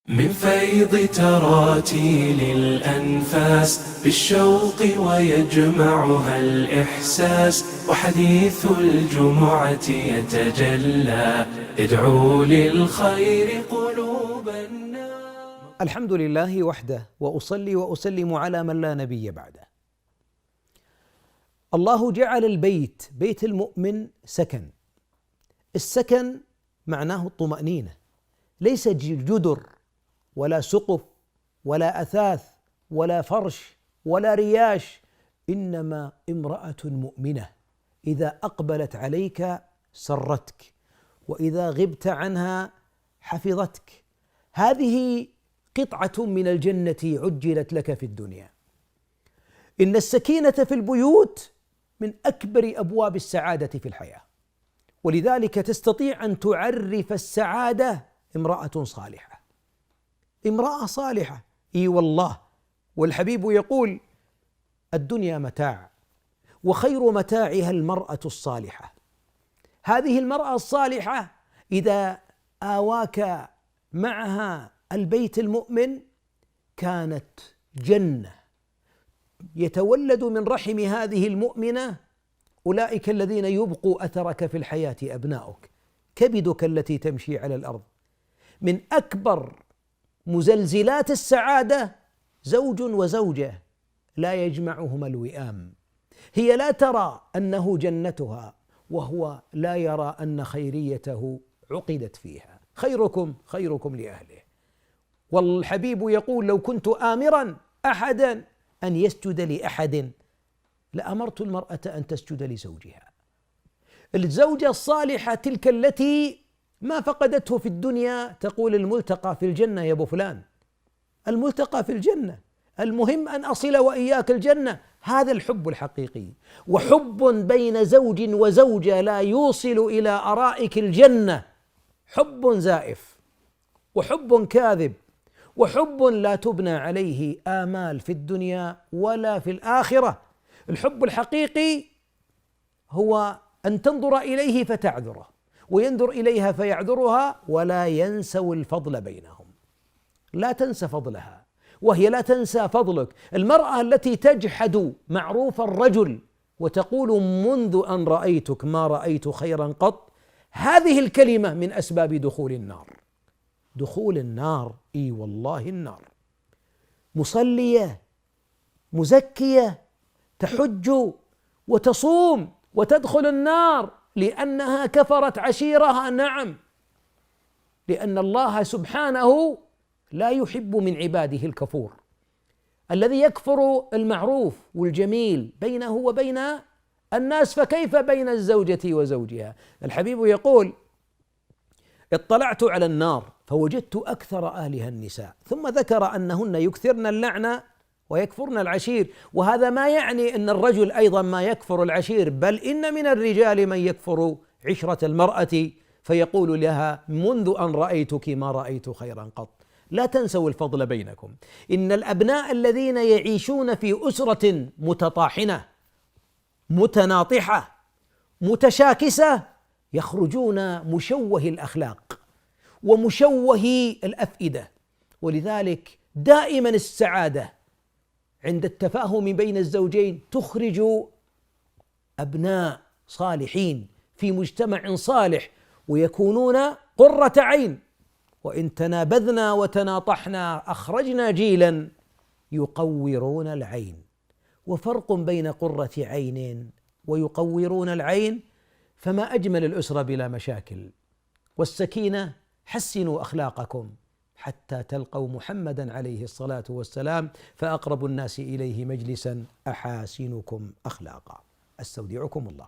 من فيض تراتيل الأنفاس بالشوق ويجمعها الإحساس، وحديث الجمعة يتجلى يدعو للخير قلوب الناس. الحمد لله وحده، وأصلي وأسلم على من لا نبي بعده. الله جعل البيت، بيت المؤمن، سكن. السكن معناه الطمأنينة، ليس جدر ولا سقف ولا أثاث ولا فرش ولا رياش، إنما امرأة مؤمنة إذا أقبلت عليك سرتك، وإذا غبت عنها حفظتك. هذه قطعة من الجنة عجلت لك في الدنيا. إن السكينة في البيوت من أكبر أبواب السعادة في الحياة، ولذلك تستطيع أن تعرف السعادة امرأة صالحة. امرأة صالحة، إي والله. والحبيب يقول: الدنيا متاع، وخير متاعها المرأة الصالحة. هذه المرأة الصالحة إذا آواك معها البيت المؤمن كانت جنة. يتولد من رحم هذه المؤمنة أولئك الذين يبقوا أثرك في الحياة، أبناؤك، كبدك التي تمشي على الأرض. من أكبر مزلزلات السعادة زوج وزوجة لا يجمعهما الوئام، هي لا ترى أنه جنتها، وهو لا يرى أن خيريته عقدت فيها. خيركم خيركم لأهله. والحبيب يقول: لو كنت آمرا أحدا أن يسجد لأحد لأمرت المرأة أن تسجد لزوجها. الزوجة الصالحة تلك التي ما فقدته في الدنيا، تقول: الملتقى في الجنة يا أبو فلان، الملتقى في الجنة، المهم أن أصل وإياك الجنة. هذا الحب الحقيقي. وحب بين زوج وزوجة لا يوصل إلى أرائك الجنة حب زائف، وحب كاذب، وحب لا تبنى عليه آمال في الدنيا ولا في الآخرة. الحب الحقيقي هو أن تنظر إليه فتعذره، وينظر إليها فيعذرها، ولا ينسوا الفضل بينهم. لا تنسى فضلها، وهي لا تنسى فضلك. المرأة التي تجحد معروف الرجل وتقول: منذ أن رأيتك ما رأيت خيرا قط، هذه الكلمة من أسباب دخول النار. دخول النار، إي والله النار. مصلية مزكية تحج وتصوم وتدخل النار لأنها كفرت عشيرها. نعم، لأن الله سبحانه لا يحب من عباده الكفور، الذي يكفر المعروف والجميل بينه وبين الناس، فكيف بين الزوجة وزوجها؟ الحبيب يقول: اطلعت على النار فوجدت أكثر أهلها النساء، ثم ذكر أنهن يكثرن اللعنة ويكفرن العشير. وهذا ما يعني أن الرجل أيضا ما يكفر العشير، بل إن من الرجال من يكفر عشرة المرأة فيقول لها: منذ أن رأيتك ما رأيت خيرا قط. لا تنسوا الفضل بينكم. إن الأبناء الذين يعيشون في أسرة متطاحنة متناطحة متشاكسة يخرجون مشوه الأخلاق ومشوه الأفئدة. ولذلك دائما السعادة عند التفاهم بين الزوجين تخرج أبناء صالحين في مجتمع صالح، ويكونون قرة عين. وإن تنابذنا وتناطحنا أخرجنا جيلا يقورون العين. وفرق بين قرة عين ويقورون العين. فما أجمل الأسرة بلا مشاكل. والسكينة: حسنوا أخلاقكم حتى تلقوا محمدا عليه الصلاة والسلام، فأقرب الناس إليه مجلسا أحاسنكم أخلاقا. أستودعكم الله.